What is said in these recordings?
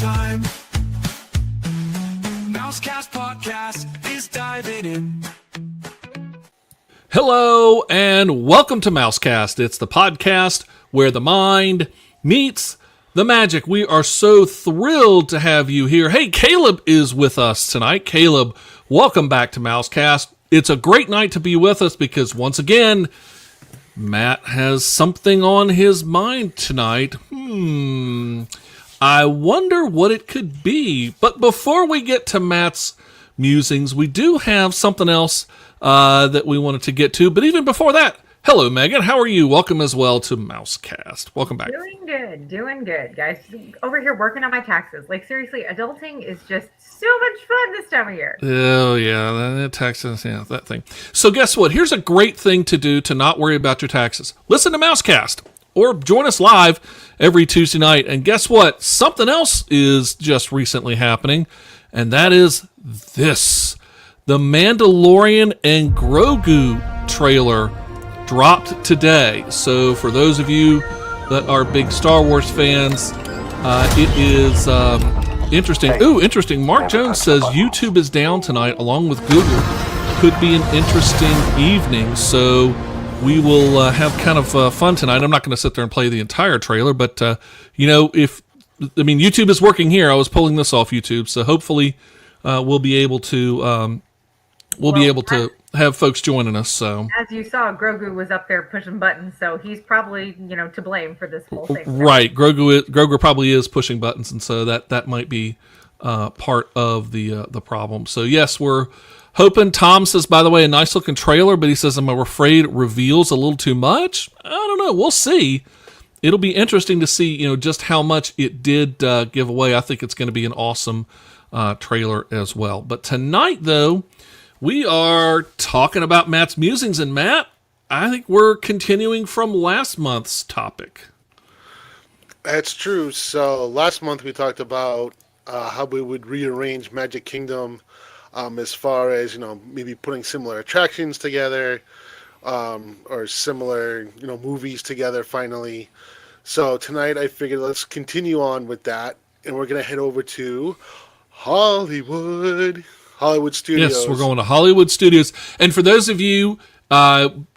time. MouseKast podcast is diving in. Hello and welcome to MouseKast. It's the podcast where the mind meets the magic. We are so thrilled to have you here. Hey, Caleb is with us tonight. Caleb, welcome back to MouseKast. It's a great night to be with us because once again, Matt has something on his mind tonight. I wonder what it could be. But before we get to Matt's musings, we do have something else that we wanted to get to. But even before that, hello, Megan. How are you? Welcome as well to MouseKast. Welcome back. Doing good, guys. Over here working on my taxes. Like, seriously, adulting is just so much fun this time of year. Oh, yeah, the taxes, yeah, that thing. So guess what? Here's a great thing to do to not worry about your taxes. Listen to MouseKast or join us live every Tuesday night. And guess what? Something else is just recently happening, and that is this. The Mandalorian and Grogu trailer dropped today. So for those of you that are big Star Wars fans, it is interesting. Ooh, interesting. Mark Jones says YouTube is down tonight along with Google. Could be an interesting evening. So we will have kind of fun tonight. I'm not going to sit there and play the entire trailer, but YouTube is working here. I was pulling this off YouTube, so hopefully we'll be able to have folks joining us. So as you saw, Grogu was up there pushing buttons, so he's probably to blame for this whole thing. Right, Grogu probably is pushing buttons, and so that might be part of the problem. So yes, we're hoping. Tom says, by the way, a nice looking trailer, but he says I'm afraid it reveals a little too much. I don't know. We'll see. It'll be interesting to see just how much it did give away. I think it's going to be an awesome trailer as well. But tonight, though, we are talking about Matt's musings. And Matt, I think we're continuing from last month's topic. That's true. So last month we talked about how we would rearrange Magic Kingdom as far as, maybe putting similar attractions together or similar, movies together finally. So tonight I figured let's continue on with that. And we're going to head over to Hollywood Studios. Yes, we're going to Hollywood Studios. And for those of you,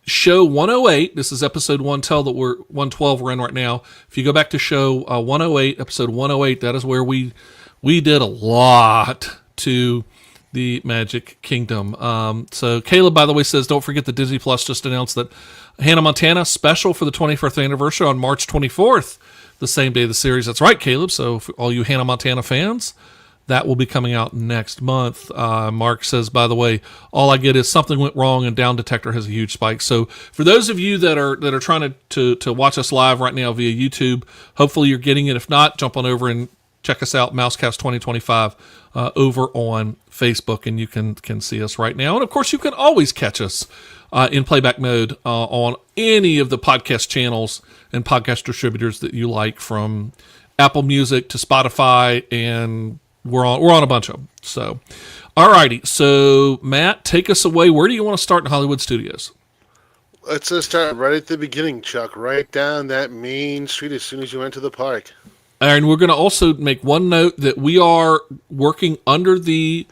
show 108, this is episode 112 we're in right now. If you go back to show 108, episode 108, that is where we did a lot to the Magic Kingdom. So Caleb, by the way, says, don't forget that Disney Plus just announced that Hannah Montana special for the 25th anniversary on March 24th, the same day of the series. That's right, Caleb. So for all you Hannah Montana fans, that will be coming out next month. Mark says, by the way, all I get is something went wrong and Down Detector has a huge spike. So for those of you that are trying to watch us live right now via YouTube, hopefully you're getting it. If not, jump on over and check us out, MouseKast 2025, over on Facebook, and you can see us right now. And of course, you can always catch us in playback mode on any of the podcast channels and podcast distributors that you like, from Apple Music to Spotify, and we're on a bunch of them. So, alrighty. So, Matt, take us away. Where do you want to start in Hollywood Studios? Let's just start right at the beginning, Chuck. Right down that main street as soon as you enter the park. And we're going to also make one note that we are working under the,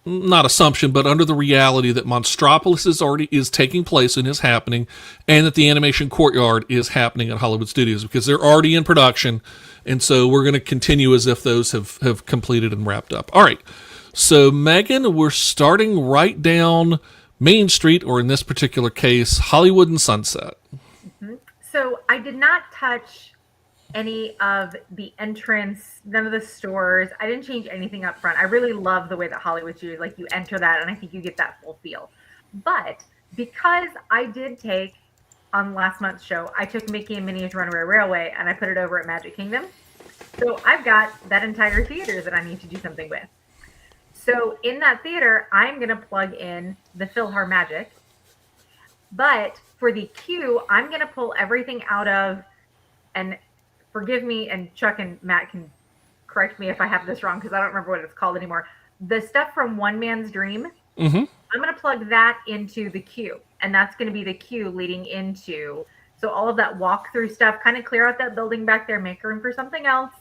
not assumption, but under the reality that Monstropolis is taking place and is happening, and that the Animation Courtyard is happening at Hollywood Studios, because they're already in production. And so we're going to continue as if those have completed and wrapped up. All right. So, Megan, we're starting right down Main Street, or in this particular case, Hollywood and Sunset. Mm-hmm. So I did not touch any of the entrance, none of the stores. I didn't change anything up front. I really love the way that Hollywood Studios, like, you enter that and I think you get that full feel. But because I did take, on last month's show, I took Mickey and Minnie's Runaway Railway and I put it over at Magic Kingdom. So I've got that entire theater that I need to do something with. So in that theater, I'm going to plug in the PhilharMagic. But for the queue, I'm going to pull everything out of, and forgive me, and Chuck and Matt can correct me if I have this wrong because I don't remember what it's called anymore. The stuff from One Man's Dream, I'm going to plug that into the queue. And that's going to be the queue leading into, so all of that walkthrough stuff, kind of clear out that building back there, make room for something else.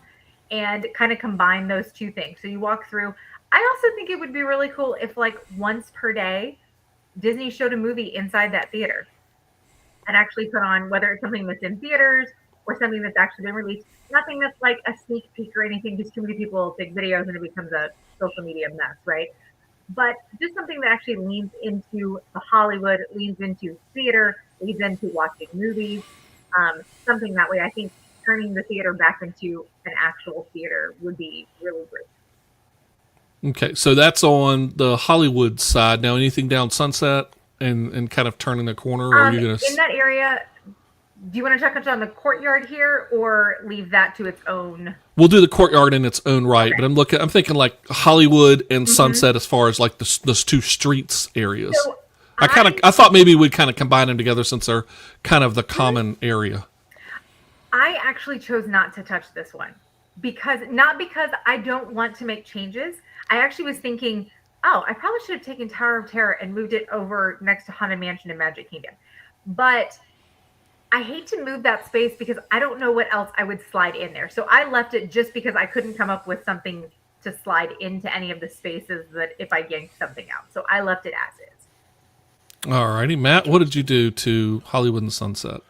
and kind of combine those two things. So you walk through. I also think it would be really cool if, like, once per day, Disney showed a movie inside that theater and actually put on, whether it's something that's in theaters or something that's actually been released. Nothing that's like a sneak peek or anything, because too many people take videos and it becomes a social media mess, right? But just something that actually leans into the Hollywood, leans into theater, leans into watching movies. Something that way, I think turning the theater back into an actual theater would be really great. Okay, so that's on the Hollywood side. Now, anything down Sunset and kind of turning the corner, or are you going in that area? Do you want to touch on the courtyard here, or leave that to its own? We'll do the courtyard in its own right, Okay. but I'm thinking like Hollywood and Sunset as far as like those two streets areas. So I thought maybe we'd kind of combine them together since they're kind of the common area. I actually chose not to touch this one not because I don't want to make changes. I actually was thinking, oh, I probably should have taken Tower of Terror and moved it over next to Haunted Mansion and Magic Kingdom. But I hate to move that space because I don't know what else I would slide in there. So I left it just because I couldn't come up with something to slide into any of the spaces that if I yanked something out. So I left it as is. All righty, Matt, what did you do to Hollywood and Sunset?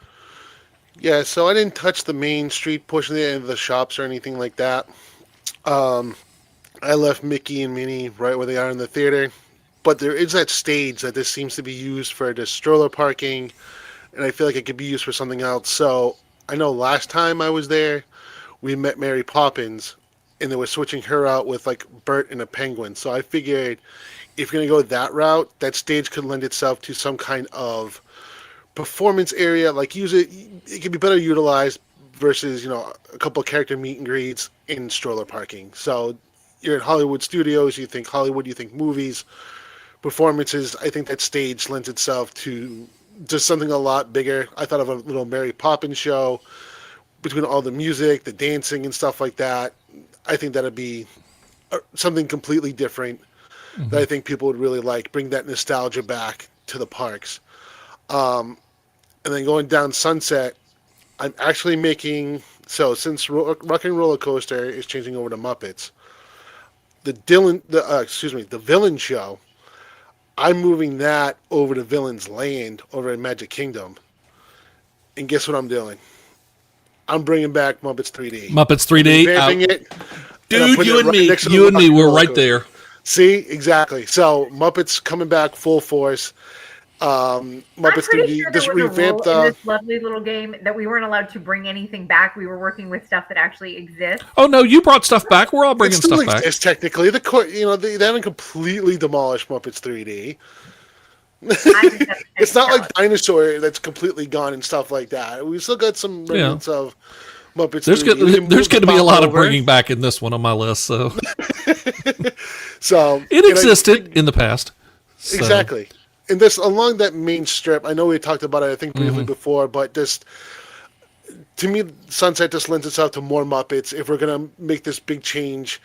Yeah, so I didn't touch the main street portion of the shops or anything like that. I left Mickey and Minnie right where they are in the theater. But there is that stage that this seems to be used for the stroller parking, and I feel like it could be used for something else. So I know last time I was there, we met Mary Poppins, and they were switching her out with like Bert and a penguin. So I figured if you're going to go that route, that stage could lend itself to some kind of performance area, like use it could be better utilized versus a couple of character meet and greets in stroller parking. So you're in Hollywood Studios, you think Hollywood, you think movies, performances. I think that stage lends itself to just something a lot bigger. I thought of a little Mary Poppins show between all the music, the dancing and stuff like that. I think that'd be something completely different that I think people would really like, bring that nostalgia back to the parks. And then going down Sunset, I'm actually making, so since Rock and Roller Coaster is changing over to Muppets, the Villain Show, I'm moving that over to Villain's Land over in Magic Kingdom. And guess what I'm doing? I'm bringing back Muppets 3D. Muppets 3D? Revamping it. Dude, you and me, we're right there. See? Exactly. So Muppets coming back full force. Muppets 3D sure just revamped in this lovely little game that we weren't allowed to bring anything back. We were working with stuff that actually exists. Oh no, you brought stuff back. We're all bringing stuff back. It's technically they haven't completely demolished Muppets 3D. It's not like Dinosaur that's completely gone and stuff like that. We still got some remnants of Muppets. There's 3D. There's going to be a lot of bringing back in this one on my list. So, it existed in the past. So. Exactly. And this along that main strip, I know we talked about it, I think briefly before, but just to me, Sunset just lends itself to more Muppets. If we're gonna make this big change,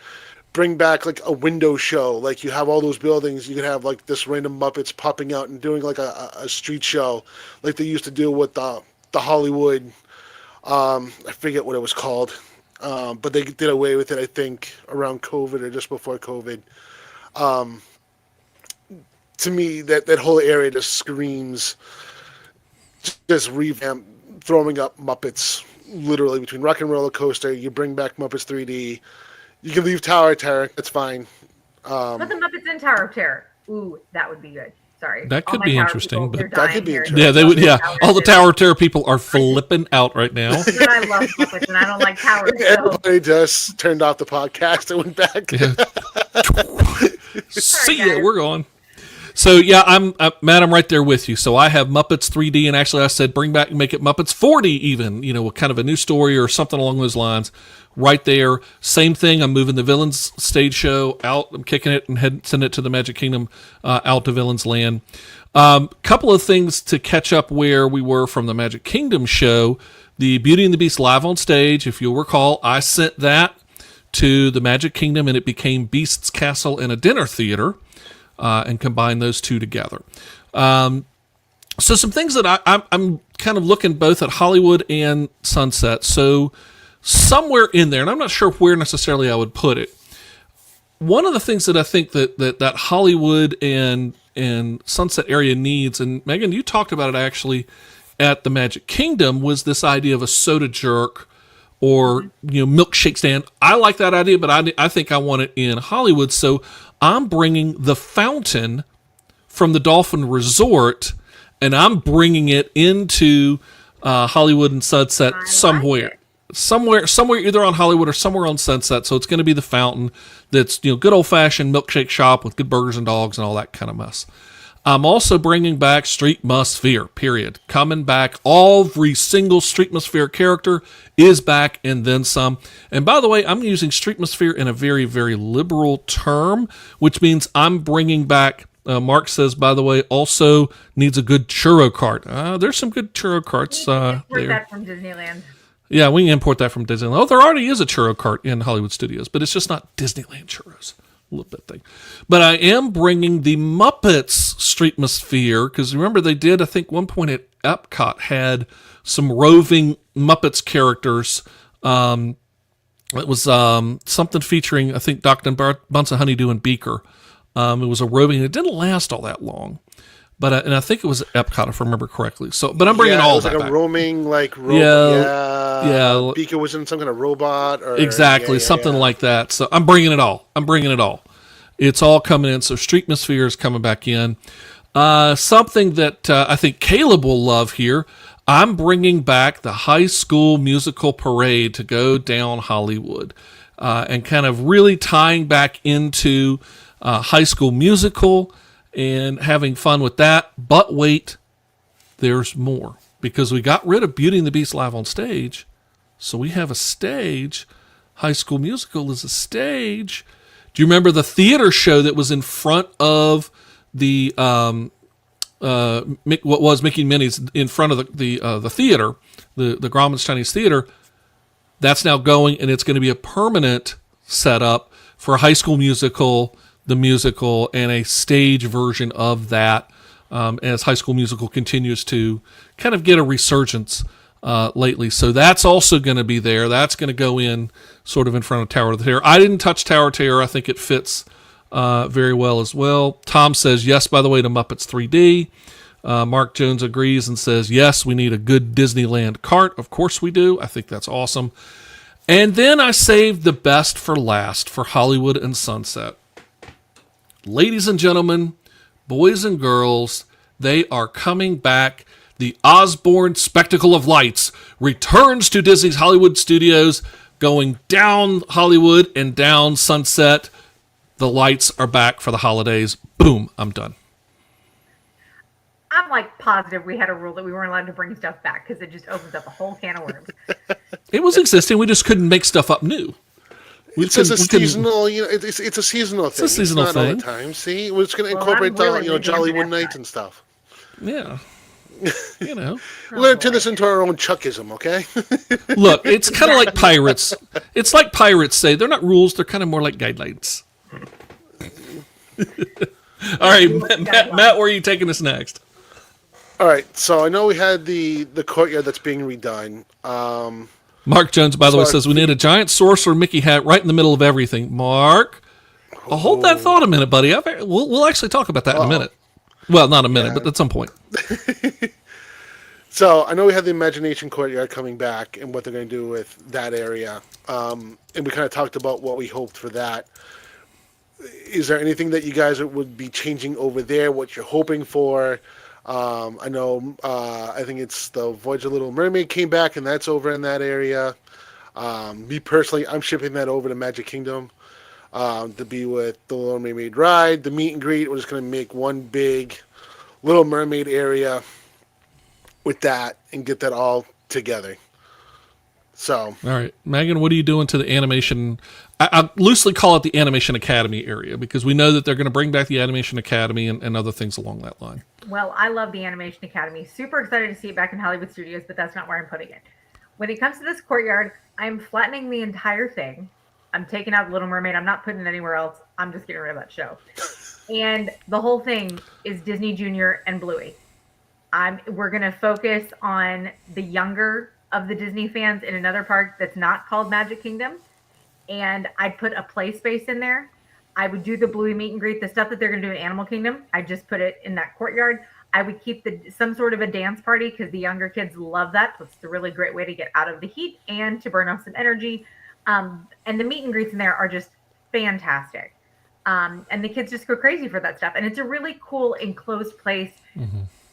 bring back like a window show, like you have all those buildings, you can have like this random Muppets popping out and doing like a street show, like they used to do with the Hollywood. I forget what it was called, but they did away with it, I think, around COVID or just before COVID. To me, that whole area just screams just revamp, throwing up Muppets, literally between Rock and Roller Coaster. You bring back Muppets 3D. You can leave Tower of Terror. That's fine. Put the Muppets in Tower of Terror. Ooh, that would be good. Sorry. That could be interesting. But that could be interesting. Yeah, they would. Yeah, all the Tower of Terror people are flipping out right now. But I love Muppets and I don't like towers. Everybody just turned off the podcast and went back. Yeah. See ya. We're gone. So yeah, Matt, I'm right there with you. So I have Muppets 3D, and actually I said bring back and make it Muppets 4D even, with kind of a new story or something along those lines. Right there, same thing. I'm moving the Villains stage show out. I'm kicking it and send it to the Magic Kingdom, out to Villains Land. Couple of things to catch up where we were from the Magic Kingdom show. The Beauty and the Beast live on stage, if you'll recall, I sent that to the Magic Kingdom, and it became Beast's Castle and a Dinner Theater. And combine those two together. So some things that I'm kind of looking both at Hollywood and Sunset. So somewhere in there, and I'm not sure where necessarily I would put it. One of the things that I think that Hollywood and Sunset area needs, and Megan, you talked about it actually at the Magic Kingdom, was this idea of a soda jerk or milkshake stand. I like that idea, but I think I want it in Hollywood. So I'm bringing the fountain from the Dolphin Resort, and I'm bringing it into Hollywood and Sunset somewhere. Somewhere either on Hollywood or somewhere on Sunset. So it's going to be the fountain that's good old-fashioned milkshake shop with good burgers and dogs and all that kind of mess. I'm also bringing back Streetmosphere, period. Coming back. Every single Streetmosphere character is back and then some. And by the way, I'm using Streetmosphere in a very, very liberal term, which means I'm bringing back, Mark says, by the way, also needs a good churro cart. There's some good churro carts there. That from Disneyland. Yeah, we can import that from Disneyland. Oh, there already is a churro cart in Hollywood Studios, but it's just not Disneyland churros. A little bit thing. But I am bringing the Muppets Streetmosphere, because remember they did, I think, one point at Epcot had some roving Muppets characters. It was something featuring, I think, Dr. Bunsen Honeydew and Beaker. It was a roving. It didn't last all that long. But and I think it was Epcot, if I remember correctly. So, but I'm bringing all that back. It was like a roaming, yeah. Beaker was in some kind of robot, or exactly something like that. So I'm bringing it all. It's all coming in. So Streetmosphere is coming back in. Something that I think Caleb will love here. I'm bringing back the High School Musical Parade to go down Hollywood, and kind of really tying back into High School Musical. And having fun with that. But wait, there's more. Because we got rid of Beauty and the Beast live on stage. So we have a stage. High School Musical is a stage. Do you remember the theater show that was in front of the what was Mickey and Minnie's, in front of the theater, the Grauman's Chinese Theater? That's now going, and it's going to be a permanent setup for High School Musical, the musical, and a stage version of that, as High School Musical continues to kind of get a resurgence lately. So that's also going to be there. That's going to go in sort of in front of Tower of the Terror. I didn't touch Tower of Terror. I think it fits very well as well. Tom says yes, by the way, to Muppets 3D. Mark Jones agrees and says, yes, we need a good Disneyland cart. Of course we do. I think that's awesome. And then I saved the best for last for Hollywood and Sunset. Ladies and gentlemen, boys and girls, they are coming back. The Osborne Spectacle of Lights returns to Disney's Hollywood Studios, going down Hollywood and down Sunset. The lights are back for the holidays. Boom, I'm done. I'm like positive we had a rule that we weren't allowed to bring stuff back because it just opens up a whole can of worms. It was existing. We just couldn't make stuff up new. It's just a seasonal, it's a seasonal thing. It's a seasonal not thing. All the time. See, we're just going to incorporate Jollywood Nights and stuff. Yeah. We're going to turn this into our own Chuckism, okay? Look, it's kind of like pirates. It's like pirates say. They're not rules. They're kind of more like guidelines. All right, Matt, where are you taking us next? All right, so I know we had the courtyard that's being redone. Mark Jones, by the way, says we need a giant sorcerer Mickey hat right in the middle of everything. Mark, hold that thought a minute, buddy. We'll actually talk about that in a minute. Well, not a minute, but at some point. So I know we have the Imagination Courtyard coming back and what they're going to do with that area. And we kind of talked about what we hoped for that. Is there anything that you guys would be changing over there, what you're hoping for? I know, I think it's the Voyage of Little Mermaid came back, and that's over in that area. Me personally, I'm shipping that over to Magic Kingdom to be with the Little Mermaid ride, the meet and greet. We're just going to make one big Little Mermaid area with that and get that all together. So, all right, Megan, what are you doing to the animation? I loosely call it the Animation Academy area because we know that they're going to bring back the Animation Academy and other things along that line. Well, I love the Animation Academy. Super excited to see it back in Hollywood Studios, but that's not where I'm putting it. When it comes to this courtyard, I'm flattening the entire thing. I'm taking out Little Mermaid. I'm not putting it anywhere else. I'm just getting rid of that show. And the whole thing is Disney Junior and Bluey. We're going to focus on the younger of the Disney fans in another park that's not called Magic Kingdom, and I'd put a play space in there. I would do the Bluey meet and greet, the stuff that they're going to do in Animal Kingdom. I just put it in that courtyard. I would keep some sort of a dance party because the younger kids love that. So it's a really great way to get out of the heat and to burn off some energy. And the meet and greets in there are just fantastic. And the kids just go crazy for that stuff. And it's a really cool enclosed place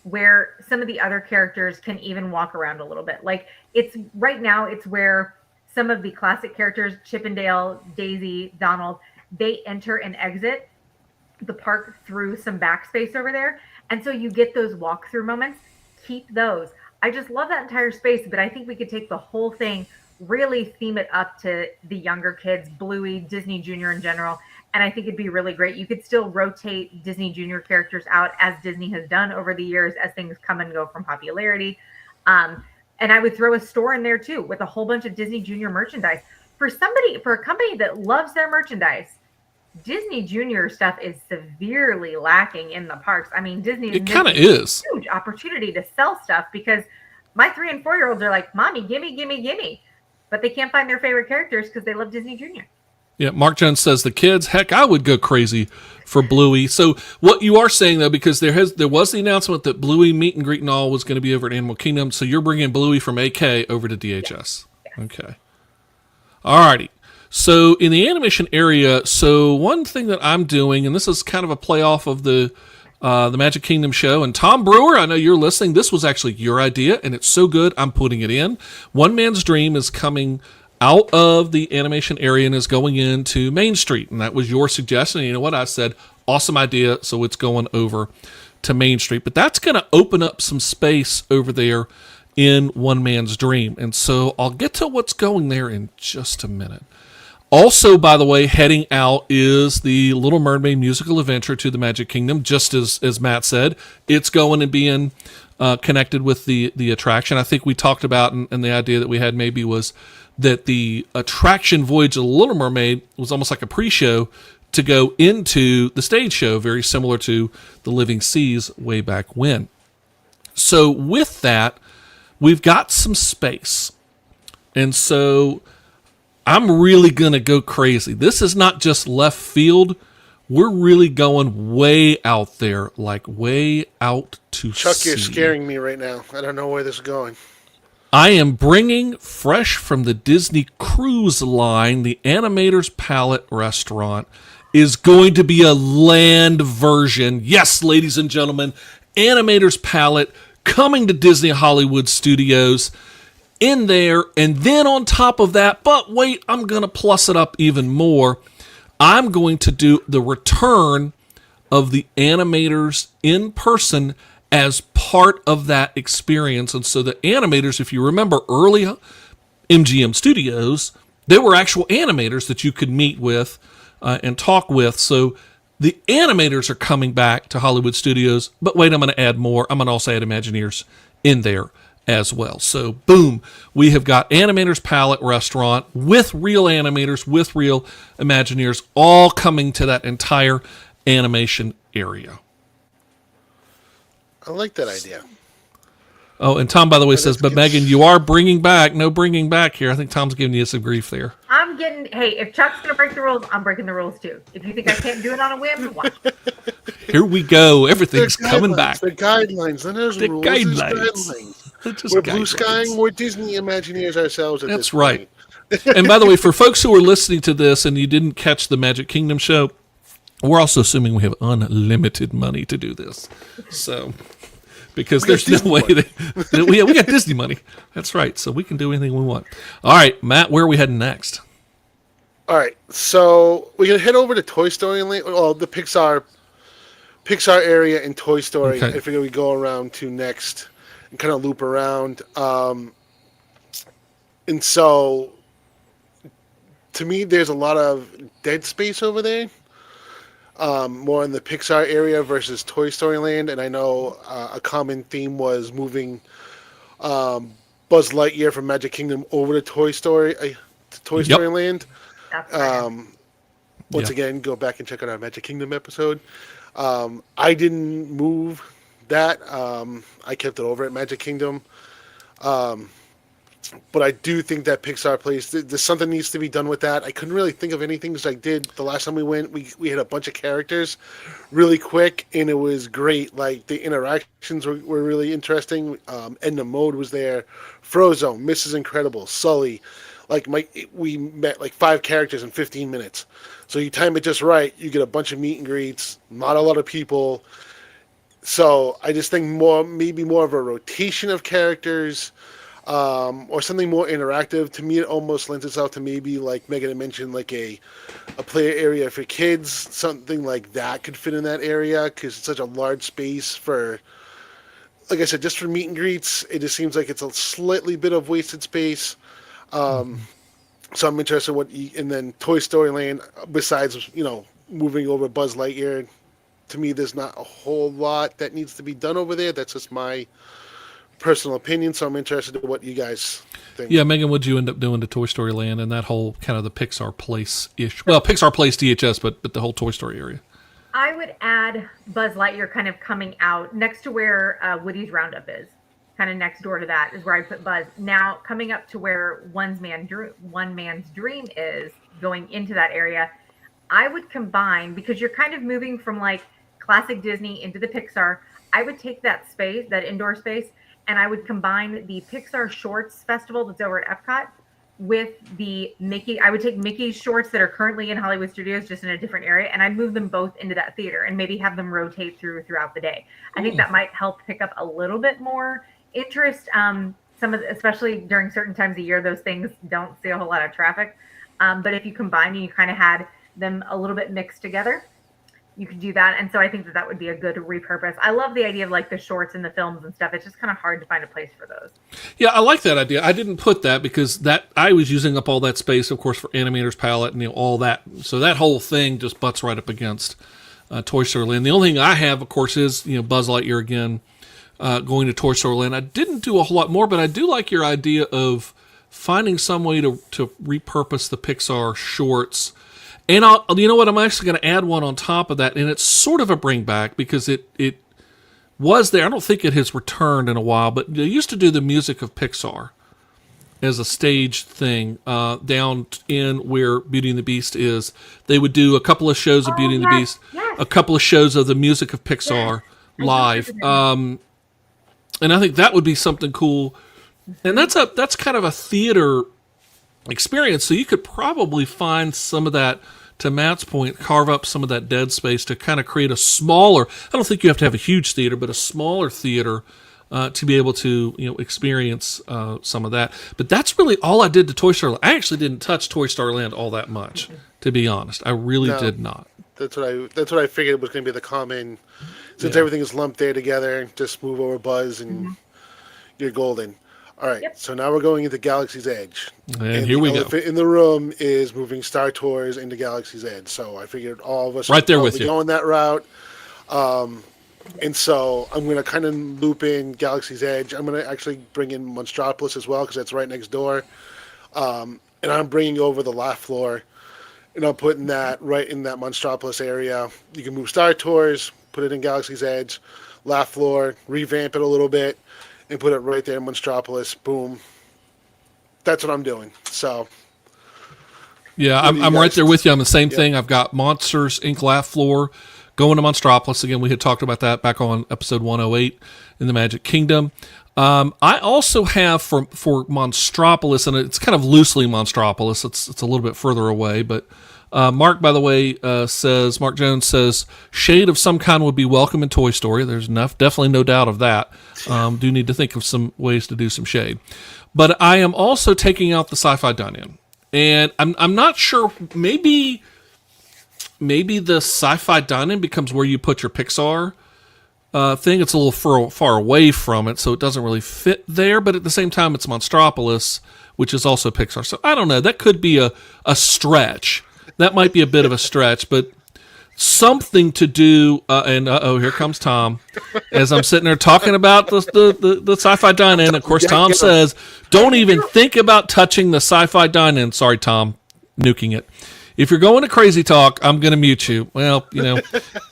where some of the other characters can even walk around a little bit. Like it's right now, it's where some of the classic characters, Chippendale, Daisy, Donald, they enter and exit the park through some backspace over there. And so you get those walkthrough moments. Keep those. I just love that entire space, but I think we could take the whole thing, really theme it up to the younger kids, Bluey, Disney Junior in general. And I think it'd be really great. You could still rotate Disney Junior characters out as Disney has done over the years as things come and go from popularity. And I would throw a store in there too with a whole bunch of Disney Junior merchandise. For a company that loves their merchandise, Disney Junior stuff is severely lacking in the parks. I mean, Disney it kind of is a huge opportunity to sell stuff because my 3 and 4 year olds are like, "Mommy, gimme," but they can't find their favorite characters because they love Disney Junior. Yeah, Mark Jones says the kids, heck, I would go crazy for Bluey. So what you are saying though, because there was the announcement that Bluey meet and greet and all was going to be over at Animal Kingdom, so you're bringing Bluey from AK over to DHS. Yes. Okay. All righty. So in the animation area, so one thing that I'm doing, and this is kind of a play off of the Magic Kingdom show, and Tom Brewer, I know you're listening. This was actually your idea, and it's so good, I'm putting it in. One Man's Dream is coming out of the animation area and is going into Main Street, and that was your suggestion. And you know what? I said, awesome idea, so it's going over to Main Street. But that's going to open up some space over there in One Man's Dream, and so I'll get to what's going there in just a minute. Also, by the way, heading out is the Little Mermaid musical adventure to the Magic Kingdom. Just as Matt said, it's going and being connected with the attraction. I think we talked about, and the idea that we had maybe was that the attraction Voyage of the Little Mermaid was almost like a pre-show to go into the stage show, very similar to the Living Seas way back when. So with that, we've got some space. And so I'm really going to go crazy. This is not just left field. We're really going way out there, like way out to Chuck, sea. You're scaring me right now. I don't know where this is going. I am bringing fresh from the Disney Cruise Line, the Animator's Palette restaurant is going to be a land version. Yes, ladies and gentlemen, Animator's Palette coming to Disney Hollywood Studios in there. And then on top of that, but wait, I'm going to plus it up even more. I'm going to do the return of the animators in person as part of that experience. And so the animators, if you remember early MGM Studios, there were actual animators that you could meet with and talk with. So the animators are coming back to Hollywood Studios, but wait, I'm going to add more. I'm going to also add Imagineers in there as well. So boom, we have got Animator's Palette restaurant with real animators, with real Imagineers, all coming to that entire animation area. I like that idea. Oh, and Tom, by the way, says, but Megan, you are bringing back. No bringing back here. I think Tom's giving you some grief there. Hey, if Chuck's going to break the rules, I'm breaking the rules too. If you think I can't do it on a whim, watch. Here we go. Everything's coming back. The guidelines. And there's rules. Guidelines. We're blue skying. We're Disney Imagineers ourselves at That's this right. point. And by the way, for folks who are listening to this and you didn't catch the Magic Kingdom show, we're also assuming we have unlimited money to do this. So, because there's no way that we got Disney money. That's right. So we can do anything we want. All right, Matt, where are we heading next? All right. So we're going to head over to Toy Story Land. Well, the Pixar area in Toy Story. Okay. I figure we go around to next and kind of loop around. And so, to me, there's a lot of dead space over there. More in the Pixar area versus Toy Story Land, and I know a common theme was moving Buzz Lightyear from Magic Kingdom over to Toy Story Land. Once again, go back and check out our Magic Kingdom episode. I didn't move that. I kept it over at Magic Kingdom. But I do think that Pixar place, there's something needs to be done with that. I couldn't really think of anything because I did the last time we went. We had a bunch of characters really quick, and it was great. Like, the interactions were really interesting. Edna Mode was there. Frozone, Mrs. Incredible, Sully. Like, we met like 5 characters in 15 minutes. So you time it just right, you get a bunch of meet and greets, not a lot of people. So I just think maybe more of a rotation of characters, or something more interactive. To me, it almost lends itself to maybe, like Megan had mentioned, like a player area for kids. Something like that could fit in that area because it's such a large space for, like I said, just for meet and greets. It just seems like it's a slightly bit of wasted space. So I'm interested and then Toy Story Land, besides, moving over Buzz Lightyear, to me, there's not a whole lot that needs to be done over there. That's just my personal opinion, so I'm interested in what you guys think. Yeah, Megan, what'd you end up doing to Toy Story Land and that whole kind of the Pixar Place-ish? Well, Pixar Place DHS, but the whole Toy Story area. I would add Buzz Lightyear kind of coming out next to where Woody's Roundup is. Kind of next door to that is where I put Buzz. Now, coming up to where one man's dream is, going into that area, I would combine, because you're kind of moving from like classic Disney into the Pixar. I would take that space, that indoor space, and I would combine the Pixar Shorts Festival that's over at Epcot with the Mickey. I would take Mickey's shorts that are currently in Hollywood Studios, just in a different area, and I'd move them both into that theater and maybe have them rotate throughout the day. I think that might help pick up a little bit more interest. Especially during certain times of year, those things don't see a whole lot of traffic. But if you combine and you kind of had them a little bit mixed together, you could do that. And so I think that would be a good repurpose. I love the idea of like the shorts and the films and stuff. It's just kind of hard to find a place for those. Yeah, I like that idea. I didn't put that because I was using up all that space, of course, for Animator's Palette and all that. So that whole thing just butts right up against Toy Story Land. The only thing I have, of course, is Buzz Lightyear again, going to Toy Story Land. I didn't do a whole lot more, but I do like your idea of finding some way to repurpose the Pixar shorts. And you know what? I'm actually going to add one on top of that, and it's sort of a bring back because it was there. I don't think it has returned in a while, but they used to do the music of Pixar as a stage thing down in where Beauty and the Beast is. They would do a couple of shows of Beauty and the Beast, a couple of shows of the music of Pixar live, and I think that would be something cool. And that's kind of a theater experience, so you could probably find some of that, to Matt's point, carve up some of that dead space to kind of create a smaller, I don't think you have to have a huge theater, but a smaller theater to be able to experience some of that. But that's really all I did to Toy Story Land. I actually didn't touch Toy Story Land all that much, to be honest. I really did not. That's what I figured was going to be the common, since everything is lumped there together, just move over Buzz and you're golden. All right, so now we're going into Galaxy's Edge. And here we go. The elephant in the room is moving Star Tours into Galaxy's Edge. So I figured all of us right there with you going that route. And so I'm going to kind of loop in Galaxy's Edge. I'm going to actually bring in Monstropolis as well because that's right next door. And I'm bringing over the Laugh Floor, and I'm putting that right in that Monstropolis area. You can move Star Tours, put it in Galaxy's Edge, Laugh Floor, revamp it a little bit, and put it right there in Monstropolis. Boom. That's what I'm doing. So, yeah, I'm right there with you on the same thing. I've got Monsters Inc. Laugh Floor going to Monstropolis. Again, we had talked about that back on episode 108 in the Magic Kingdom. I also have for Monstropolis, and it's kind of loosely Monstropolis. It's a little bit further away, but Mark, by the way, Mark Jones says, shade of some kind would be welcome in Toy Story. There's definitely no doubt of that. Do need to think of some ways to do some shade. But I am also taking out the Sci-Fi Dine-In. And I'm not sure, maybe the Sci-Fi Dine-In becomes where you put your Pixar thing. It's a little far away from it, so it doesn't really fit there. But at the same time, it's Monstropolis, which is also Pixar. So I don't know. That could be a stretch. That might be a bit of a stretch, but something to do. And here comes Tom. As I'm sitting there talking about the Sci-Fi Dine-In, of course, Tom says, "Don't even think about touching the Sci-Fi Dine-In." Sorry, Tom, nuking it. If you're going to Crazy Talk, I'm going to mute you. Well,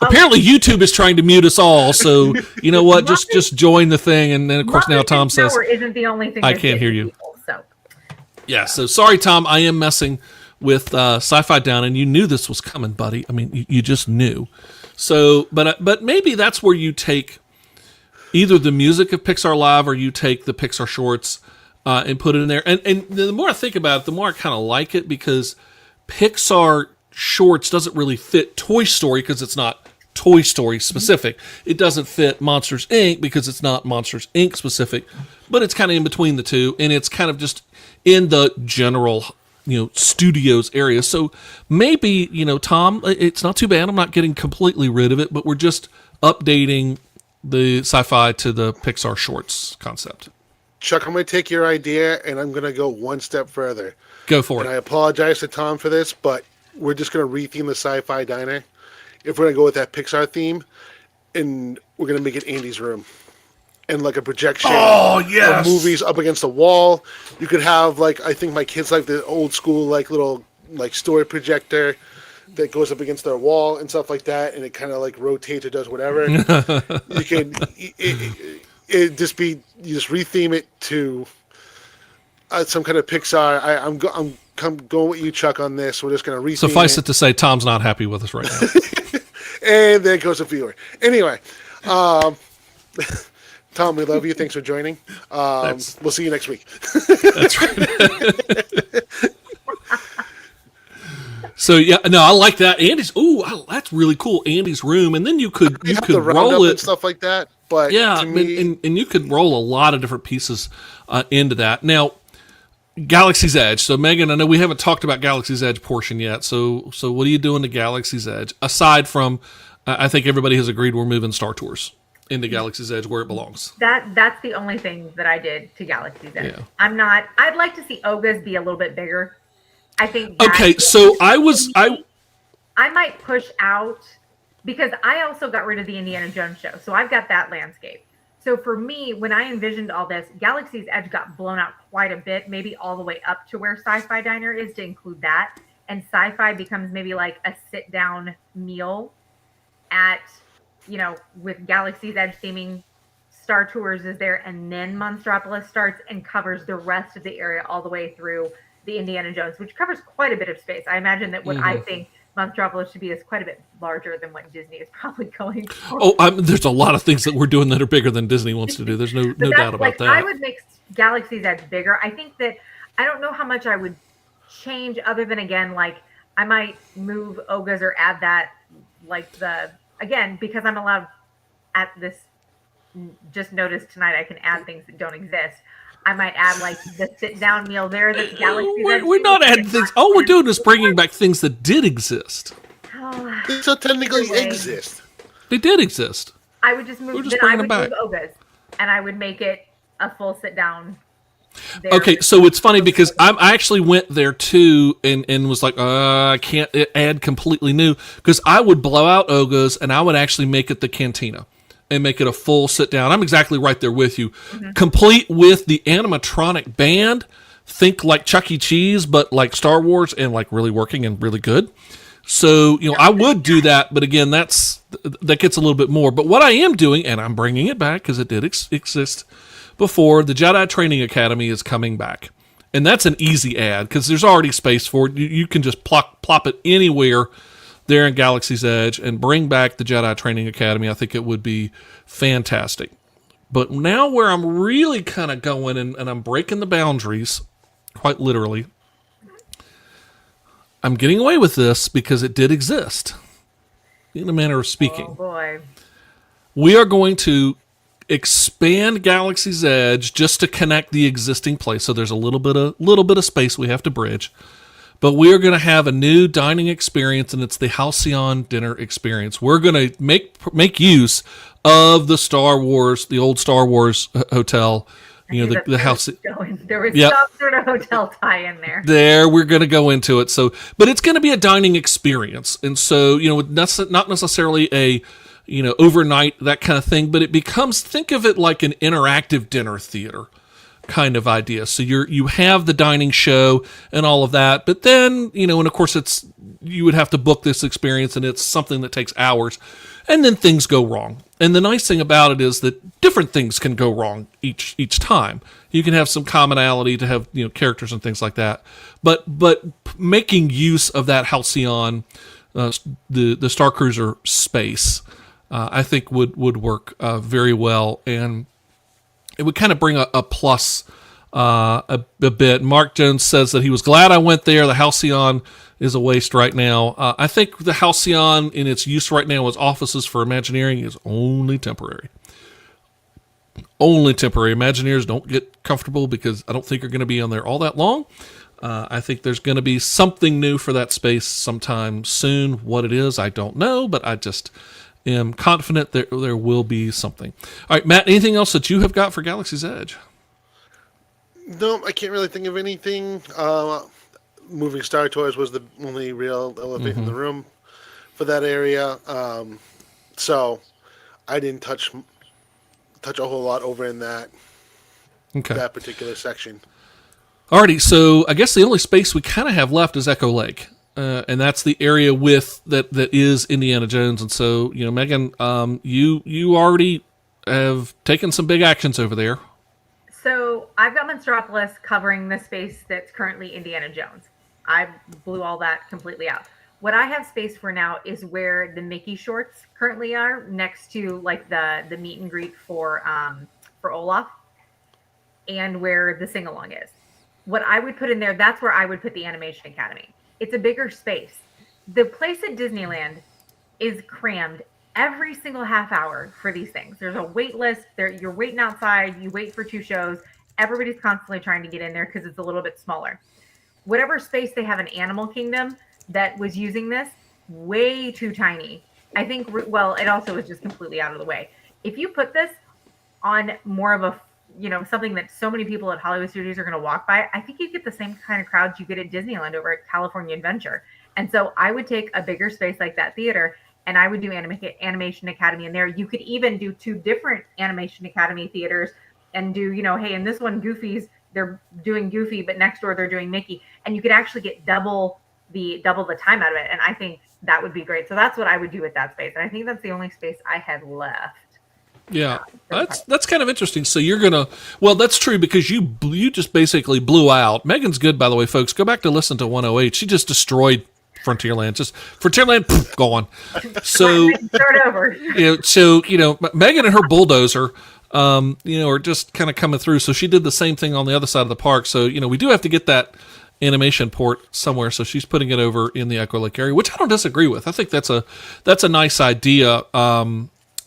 apparently YouTube is trying to mute us all. So you know what? Just join the thing, and then of course now Tom says, isn't the only thing I can't hear you. People, so. Yeah, so sorry, Tom. I am messing with Sci-Fi Down, and you knew this was coming, buddy. I mean, you just knew. So, but maybe that's where you take either the music of Pixar Live or you take the Pixar shorts and put it in there. And the more I think about it, the more I kind of like it, because Pixar shorts doesn't really fit Toy Story because it's not Toy Story specific. It doesn't fit Monsters Inc. because it's not Monsters Inc. specific, but it's kind of in between the two, and it's kind of just in the general, studios area. So maybe, Tom, it's not too bad. I'm not getting completely rid of it, but we're just updating the sci-fi to the Pixar shorts concept. Chuck, I'm going to take your idea, and I'm going to go one step further. Go for and it. I apologize to Tom for this, but we're just going to retheme the Sci-Fi Diner. If we're going to go with that Pixar theme, and we're going to make it Andy's room. And like a projection of movies up against the wall. You could have, I think my kids like the old school, little, story projector that goes up against their wall and stuff like that. And it kind of, rotates or does whatever. You can, it just be, you just retheme it to some kind of Pixar. I'm going with you, Chuck, on this. We're just going to retheme Suffice it to say, Tom's not happy with us right now. And there goes a viewer. Anyway, Tom, we love you. Thanks for joining. We'll see you next week. That's right. So yeah, no, I like that. Andy's, that's really cool. Andy's room, and then you could roll it and stuff like that. But yeah, to me, and you could roll a lot of different pieces into that. Now, Galaxy's Edge. So Megan, I know we haven't talked about Galaxy's Edge portion yet. So what are you doing to Galaxy's Edge aside from? I think everybody has agreed we're moving Star Tours into Galaxy's Edge where it belongs. That's the only thing that I did to Galaxy's Edge. Yeah. I'd like to see Oga's be a little bit bigger. I think. Okay, so I might push out because I also got rid of the Indiana Jones show. So I've got that landscape. So for me, when I envisioned all this, Galaxy's Edge got blown out quite a bit, maybe all the way up to where Sci-Fi Diner is to include that. And Sci-Fi becomes maybe like a sit-down meal at, with Galaxy's Edge theming. Star Tours is there, and then Monstropolis starts and covers the rest of the area all the way through the Indiana Jones, which covers quite a bit of space. I imagine that what I think Monstropolis should be is quite a bit larger than what Disney is probably going for. There's a lot of things that we're doing that are bigger than Disney wants to do. There's no doubt about that. I would make Galaxy's Edge bigger. I think that I don't know how much I would change other than, again, I might move Oga's or add that, because I'm allowed at this, just noticed tonight I can add things that don't exist. I might add the sit-down meal there. That's Galaxy's Edge. We're not adding things. All we're doing is bringing back things that did exist. They still technically exist. They did exist. I would just move. We're just then I bringing would them move Oga's, and I would make it a full sit-down. Okay, so it's funny because I actually went there too and was like, I can't add completely new, because I would blow out Oga's and I would actually make it the cantina and make it a full sit down. I'm exactly right there with you. Complete with the animatronic band. Think like Chuck E. Cheese, but like Star Wars, and really working and really good. So, I would do that, but again, that gets a little bit more. But what I am doing, and I'm bringing it back because it did exist before, the Jedi Training Academy is coming back. And that's an easy add because there's already space for it. You can just plop it anywhere there in Galaxy's Edge and bring back the Jedi Training Academy. I think it would be fantastic. But now where I'm really kind of going and I'm breaking the boundaries, quite literally, I'm getting away with this because it did exist, in a manner of speaking. Oh boy. We are going to expand Galaxy's Edge just to connect the existing place. So there's a little bit of space we have to bridge. But we are going to have a new dining experience, and it's the Halcyon dinner experience. We're going to make use of the old Star Wars hotel. The house. There was some sort of hotel tie in there. There, we're going to go into it. So, but it's going to be a dining experience, and so that's not necessarily a overnight, that kind of thing. But it becomes, think of it like an interactive dinner theater kind of idea. So you have the dining show and all of that, but then and of course you would have to book this experience, and it's something that takes hours. and then things go wrong. And the nice thing about it is that different things can go wrong each time. You can have some commonality to have characters and things like that, but making use of that Halcyon, the Star Cruiser space, I think would work very well, and it would kind of bring a plus a bit. Mark Jones says that he was glad I went there. The Halcyon is a waste right now. I think the Halcyon in its use right now as offices for Imagineering is only temporary. Only temporary. Imagineers don't get comfortable because I don't think you're going to be on there all that long. I think there's going to be something new for that space sometime soon. What it is, I don't know, but I just am confident there will be something. All right, Matt, anything else that you have got for Galaxy's Edge? No, I can't really think of anything. Moving Star Tours was the only real elephant in the room for that area. So I didn't touch a whole lot over in that particular section. Alrighty, so I guess the only space we kind of have left is Echo Lake. And that's the area that is Indiana Jones. And so, Megan, you already have taken some big actions over there. So I've got Monstropolis covering the space that's currently Indiana Jones. I blew all that completely out. What I have space for now is where the Mickey shorts currently are, next to like the meet and greet for Olaf, and where the sing along is. What I would put in there, that's where I would put the Animation Academy. It's a bigger space. The place at Disneyland is crammed every single half hour for these things. There's a wait list. You're waiting outside. You wait for 2 shows. Everybody's constantly trying to get in there because it's a little bit smaller. Whatever space they have in Animal Kingdom that was using this, way too tiny. I think, well, it also was just completely out of the way. If you put this on more of a, something that so many people at Hollywood Studios are going to walk by, I think you get the same kind of crowds you get at Disneyland over at California Adventure. And so I would take a bigger space like that theater, and I would do Animation Academy in there. You could even do 2 different Animation Academy theaters and do, hey, in this one, Goofy's, they're doing Goofy, but next door they're doing Mickey. And you could actually get double the time out of it. And I think that would be great. So that's what I would do with that space. And I think that's the only space I had left. Yeah, that's kind of interesting. So you're going to, well, that's true because you just basically blew out. Megan's good, by the way, folks. Go back to listen to 108. She just destroyed Frontierland. Frontierland, gone. So, start over. Megan and her bulldozer, are just kind of coming through. So she did the same thing on the other side of the park. So, we do have to get that animation port somewhere. So she's putting it over in the Echo Lake area, which I don't disagree with. I think that's a nice idea.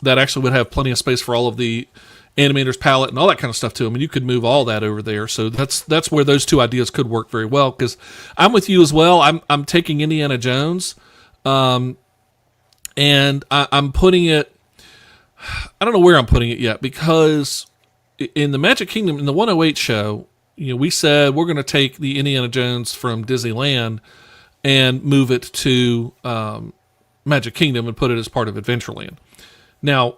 That actually would have plenty of space for all of the animators' palette and all that kind of stuff too. I mean, you could move all that over there. So that's where those 2 ideas could work very well. Because I'm with you as well. I'm taking Indiana Jones, and I'm putting it. I don't know where I'm putting it yet, because in the Magic Kingdom, in the 108 show, we said we're going to take the Indiana Jones from Disneyland and move it to Magic Kingdom and put it as part of Adventureland. Now,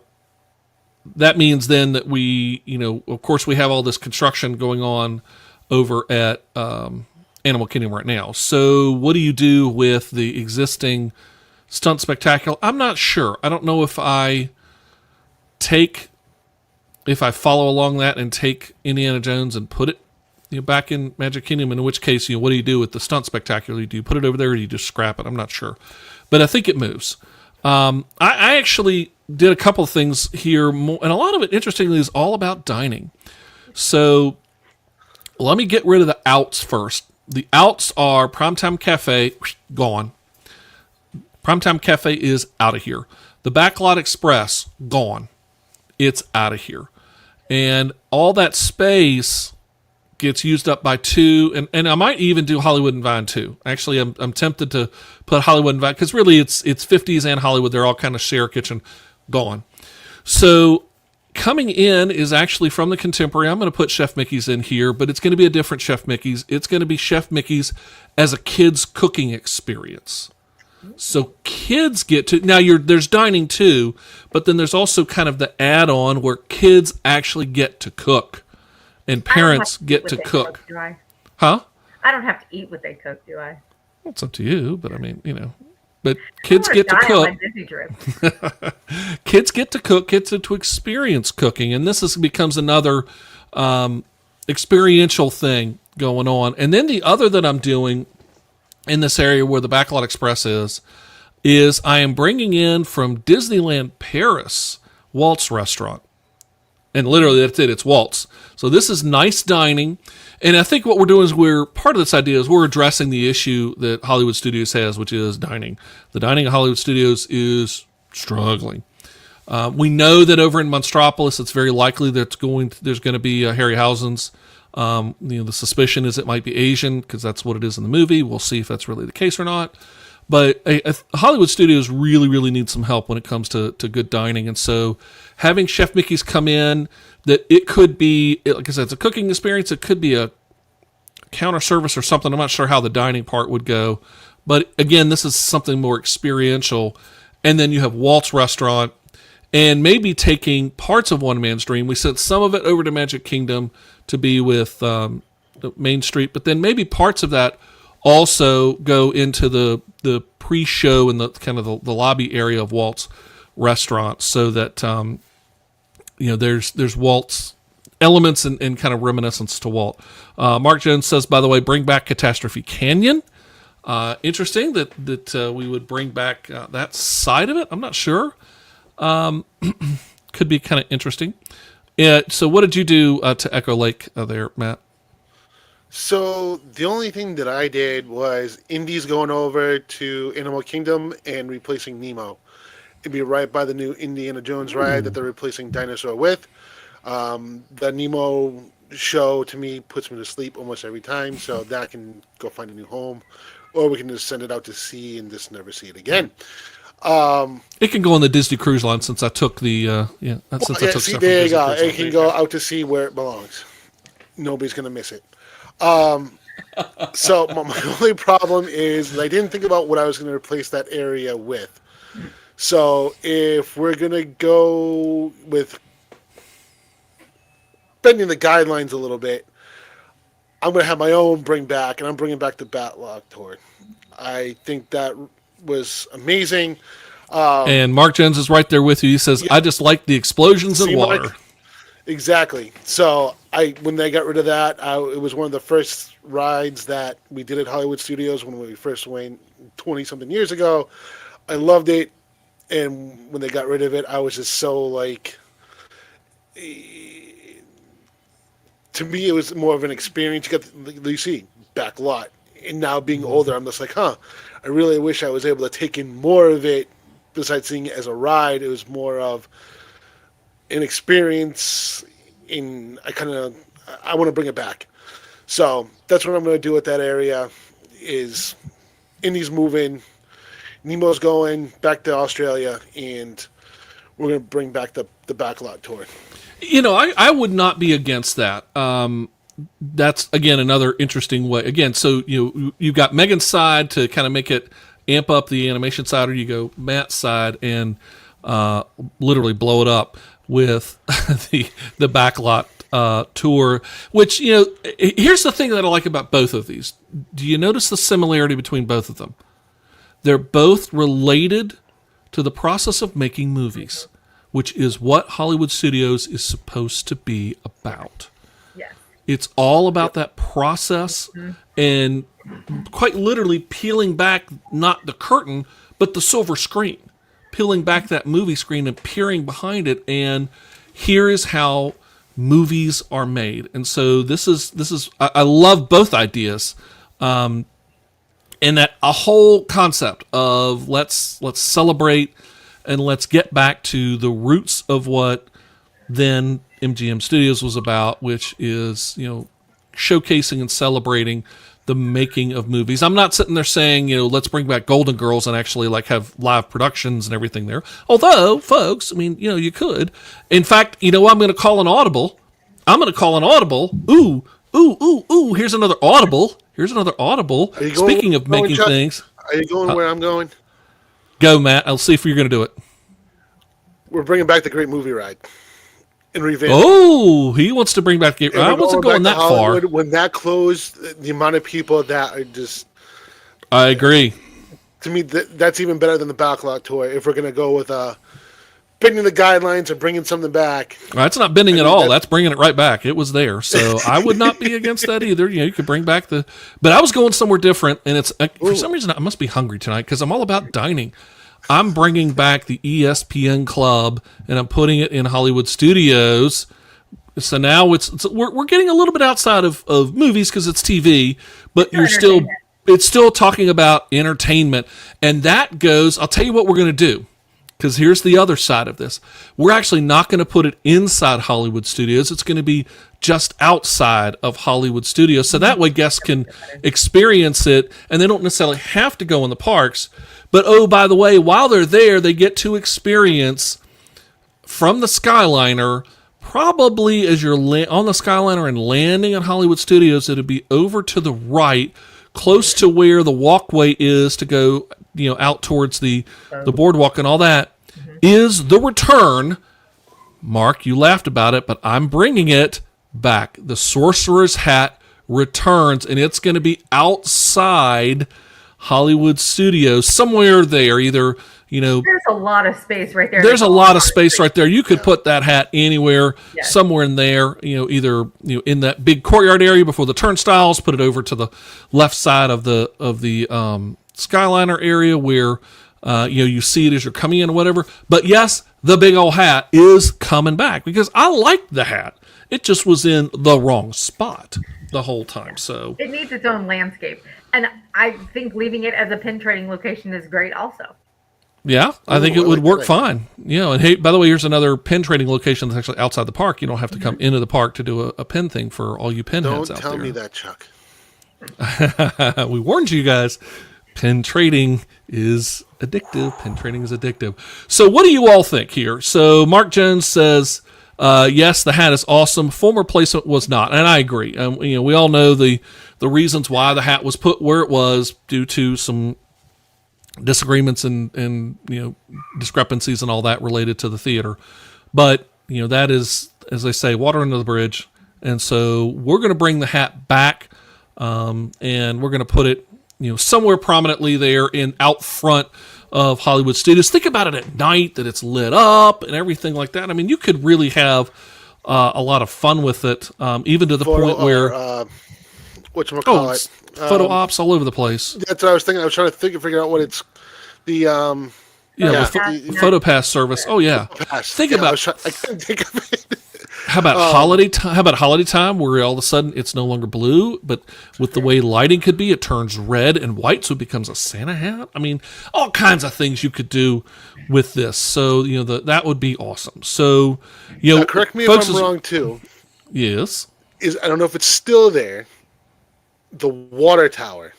that means then that we, of course, we have all this construction going on over at Animal Kingdom right now. So what do you do with the existing Stunt Spectacular? I'm not sure. I don't know if I follow along that and take Indiana Jones and put it back in Magic Kingdom, in which case, what do you do with the Stunt Spectacular? Do you put it over there or do you just scrap it? I'm not sure. But I think it moves. I actually did a couple of things here, and a lot of it, interestingly, is all about dining. So let me get rid of the outs first. The outs are Primetime Cafe, gone. Primetime Cafe is out of here. The Backlot Express, gone. It's out of here. And all that space gets used up by 2, and I might even do Hollywood and Vine too. Actually, I'm tempted to put Hollywood and Vine, because really it's 50s and Hollywood. They're all kind of share kitchen, gone. So coming in is actually from the Contemporary. I'm going to put Chef Mickey's in here, but it's going to be a different Chef Mickey's. It's going to be Chef Mickey's as a kid's cooking experience. So kids get to, now there's dining too, but then there's also kind of the add-on where kids actually get to cook. And parents get to cook. Do I? Huh? I don't have to eat what they cook, do I? Well, it's up to you, but I mean, But kids get to cook. Disney trip. Kids get to cook, get to experience cooking, and becomes another experiential thing going on. And then the other that I'm doing in this area where the Backlot Express is I am bringing in from Disneyland Paris Walt's restaurant. And literally that's it, it's Walt's. So this is nice dining. And I think what we're doing is part of this idea is we're addressing the issue that Hollywood Studios has, which is dining. The dining at Hollywood Studios is struggling. We know that over in Monstropolis, it's very likely that there's going to be Harryhausen's. The suspicion is it might be Asian because that's what it is in the movie. We'll see if that's really the case or not. But Hollywood Studios really, really need some help when it comes to good dining. And so having Chef Mickey's come in, that it could be, like I said, it's a cooking experience. It could be a counter service or something. I'm not sure how the dining part would go. But again, this is something more experiential. And then you have Walt's Restaurant and maybe taking parts of One Man's Dream. We sent some of it over to Magic Kingdom to be with Main Street, but then maybe parts of that also go into the pre-show and the kind of the lobby area of Walt's Restaurant, so that there's Walt's elements and kind of reminiscence to Walt. Mark Jones says, by the way, bring back Catastrophe Canyon. Interesting that we would bring back that side of it. I'm not sure. Could be kind of interesting. Yeah. So what did you do to Echo Lake there, Matt? So the only thing that I did was Indy's going over to Animal Kingdom and replacing Nemo. It'd be right by the new Indiana Jones ride that they're replacing Dinosaur with. The Nemo show, to me, puts me to sleep almost every time, so that can go find a new home. Or we can just send it out to sea and just never see it again. It can go on the Disney Cruise Line since I took the there you go. It can go out to sea where it belongs. Nobody's going to miss it. So my only problem is I didn't think about what I was going to replace that area with. So if we're going to go with bending the guidelines a little bit, I'm going to have my own bring back, and I'm bringing back the Backlot Tour. I think that was amazing. And Mark Jones is right there with you. He says, yeah, I just like the explosions in water. Mark? Exactly. So when they got rid of that, it was one of the first rides that we did at Hollywood Studios when we first went 20-something years ago. I loved it. And when they got rid of it, I was just so like... To me, it was more of an experience. You see, Backlot. And now being older, I'm just like, I really wish I was able to take in more of it. Besides seeing it as a ride, it was more of an experience. I want to bring it back. So that's what I'm going to do with that area. Is Indy's moving, Nemo's going back to Australia, and we're going to bring back the Backlot Tour. I would not be against that. That's, again, another interesting way. Again, so you've got Megan's side to kind of make it amp up the animation side, or you go Matt's side and literally blow it up with the Backlot tour, which, here's the thing that I like about both of these. Do you notice the similarity between both of them? They're both related to the process of making movies, which is what Hollywood Studios is supposed to be about. Yes. It's all about that process and quite literally peeling back not the curtain, but the silver screen. Peeling back that movie screen and peering behind it, and here is how movies are made. And so this is I love both ideas, and that a whole concept of let's celebrate and let's get back to the roots of what then MGM Studios was about, which is showcasing and celebrating the making of movies. I'm not sitting there saying, let's bring back Golden Girls and actually have live productions and everything there. Although, folks, you could. In fact, I'm going to call an audible. Ooh, ooh, ooh, ooh. Here's another audible. Speaking of making things. Are you going where I'm going? Go, Matt. I'll see if you're going to do it. We're bringing back the Great Movie Ride. And revamp. Oh, he wants to bring back. I wasn't going that far. When that closed, the amount of people that are just. I agree. to me, that's even better than the backlot tour. If we're going to go with bending the guidelines or bringing something back. That's not bending at all. That's bringing it right back. It was there. So I would not be against that either. You could bring back but I was going somewhere different, and it's for some reason I must be hungry tonight because I'm all about dining. I'm bringing back the ESPN Club, and I'm putting it in Hollywood Studios. So now we're getting a little bit outside of movies because it's TV, but it's still talking about entertainment. And that goes, I'll tell you what we're going to do, because here's the other side of this. We're actually not going to put it inside Hollywood Studios. It's going to be just outside of Hollywood Studios. So that way guests can experience it, and they don't necessarily have to go in the parks. But, oh, by the way, while they're there, they get to experience from the Skyliner, probably as you're on the Skyliner and landing at Hollywood Studios, it'll be over to the right, close to where the walkway is to go, out towards the boardwalk and all that, is the return. Mark, you laughed about it, but I'm bringing it back. The Sorcerer's Hat returns, and it's going to be outside Hollywood Studios, somewhere there, either, there's a lot of space right there. There's a lot of space right there. You could put that hat anywhere, somewhere in there, either in that big courtyard area before the turnstiles, put it over to the left side of the Skyliner area where you see it as you're coming in or whatever. But yes, the big old hat is coming back because I liked the hat. It just was in the wrong spot the whole time. So it needs its own landscape. And I think leaving it as a pin trading location is great also. Yeah, I think it would work fine. And hey, by the way, here's another pin trading location that's actually outside the park. You don't have to come into the park to do a pin thing for all you pinheads out there. Don't tell me that, Chuck. We warned you guys. Pin trading is addictive. Pin trading is addictive. So what do you all think here? So Mark Jones says, yes, the hat is awesome. Former placement was not. And I agree. We all know the reasons why the hat was put where it was due to some disagreements and discrepancies and all that related to the theater. But, that is, as they say, water under the bridge. And so we're going to bring the hat back and we're going to put it, somewhere prominently there out front of Hollywood Studios. Think about it at night, that it's lit up and everything like that. I mean, you could really have a lot of fun with it, even to the point where... whatchamacallit? Photo ops all over the place. That's what I was thinking. I was trying to figure out what it's... The Photo Pass service. Oh yeah. I couldn't think of it. How about holiday time? How about holiday time, where all of a sudden it's no longer blue, but with the way lighting could be, it turns red and white, so it becomes a Santa hat. I mean, all kinds of things you could do with this. So that would be awesome. So correct me if I'm wrong too. Yes. I don't know if it's still there. The water tower.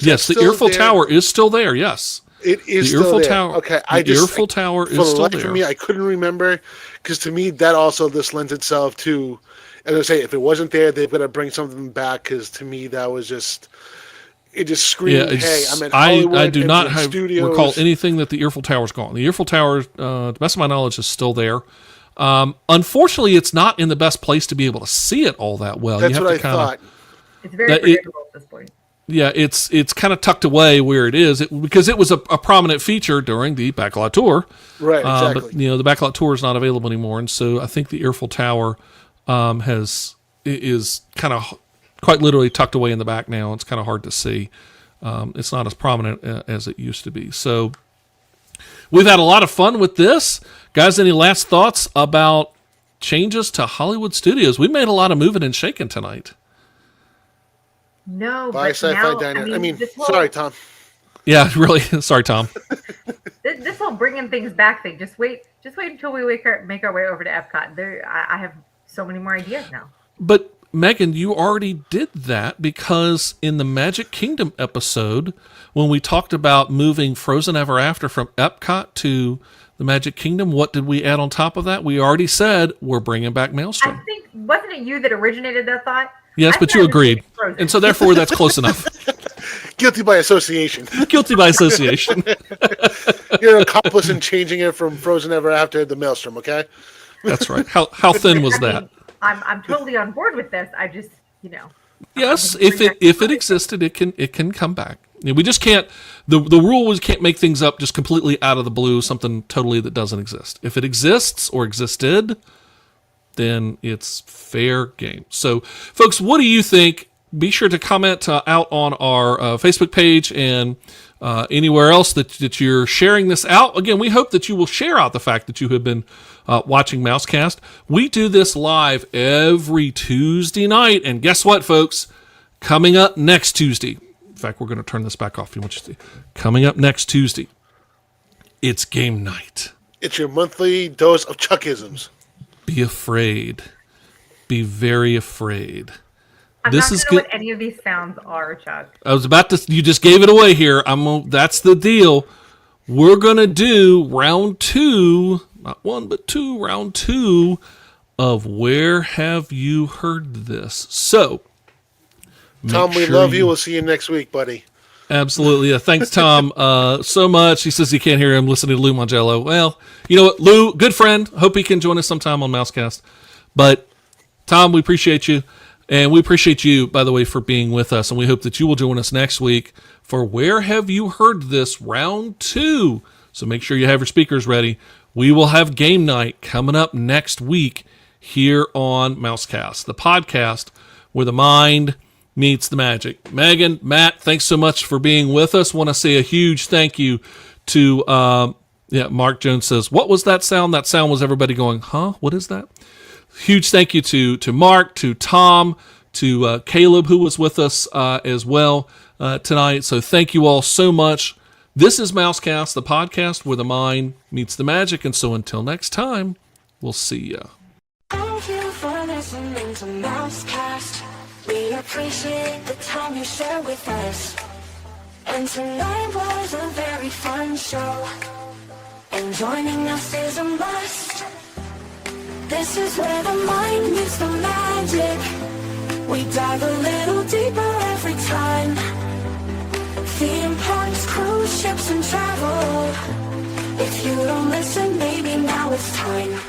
Yes, the Earful Tower is still there. Yes, it is the still there. Tower. Okay, the Earful Tower is still there. For me, I couldn't remember because to me that also this lends itself to, as I say, if it wasn't there, they've got to bring something back because to me that was just screamed. Hey, I'm at Hollywood. I do not recall anything that the Earful Tower's gone. The Earful Tower, to the best of my knowledge, is still there. Unfortunately, it's not in the best place to be able to see it all that well. That's what I thought. It's very predictable at this point. Yeah, it's kind of tucked away where it is because it was a prominent feature during the Backlot Tour. Right, exactly. But the Backlot Tour is not available anymore, and so I think the Earful Tower is kind of quite literally tucked away in the back now. It's kind of hard to see. It's not as prominent as it used to be. So we've had a lot of fun with this, guys. Any last thoughts about changes to Hollywood Studios? We made a lot of moving and shaking tonight. No, Bye, but Sci-Fi now, Diner. Sorry, Tom. Yeah, really. Sorry, Tom. This whole bringing things back thing. Just wait until we make our way over to Epcot. I have so many more ideas now. But Megan, you already did that because in the Magic Kingdom episode, when we talked about moving Frozen Ever After from Epcot to the Magic Kingdom, what did we add on top of that? We already said we're bringing back Maelstrom. I think, wasn't it you that originated that thought? Yes, but you agreed. And so therefore that's close enough. Guilty by association. Guilty by association. You're an accomplice in changing it from Frozen Ever After to Maelstrom, okay? That's right. How thin was that? I'm totally on board with this. I just, Yes, if it existed, it can come back. We just can't. the rule was can't make things up just completely out of the blue, something totally that doesn't exist. If it exists or existed, then it's fair game. So, folks, what do you think? Be sure to comment out on our Facebook page and anywhere else that you're sharing this out. Again, we hope that you will share out the fact that you have been watching MouseKast. We do this live every Tuesday night, and guess what, folks? Coming up next Tuesday. In fact, we're going to turn this back off. You want you to see. Coming up next Tuesday, it's game night. It's your monthly dose of Chuckisms. Be afraid. Be very afraid. I'm not going to know what any of these sounds are, Chuck. I was about to. You just gave it away here. That's the deal. We're gonna do round 2, not 1 but 2. Round 2 of Where Have You Heard This? So, Tom, we love you. We'll see you next week, buddy. Absolutely. Yeah. Thanks, Tom, so much. He says he can't hear him listening to Lou Mangello. Well, you know what, Lou, good friend. Hope he can join us sometime on MouseKast. But Tom, we appreciate you. And we appreciate you, by the way, for being with us. And we hope that you will join us next week for Where Have You Heard This? Round 2. So make sure you have your speakers ready. We will have game night coming up next week here on MouseKast, the podcast where the mind meets the magic. Megan, Matt, thanks so much for being with us. Want to say a huge thank you to, Mark Jones says, what was that sound? That sound was everybody going, huh? What is that? Huge thank you to Mark, to Tom, to Caleb, who was with us as well tonight. So thank you all so much. This is MouseKast, the podcast where the mind meets the magic. And so until next time, we'll see ya. Thank you for listening to MouseKast. We appreciate the time you share with us. And tonight was a very fun show. And joining us is a must. This is where the mind meets the magic. We dive a little deeper every time. Theme parks, cruise ships, and travel. If you don't listen, maybe now it's time.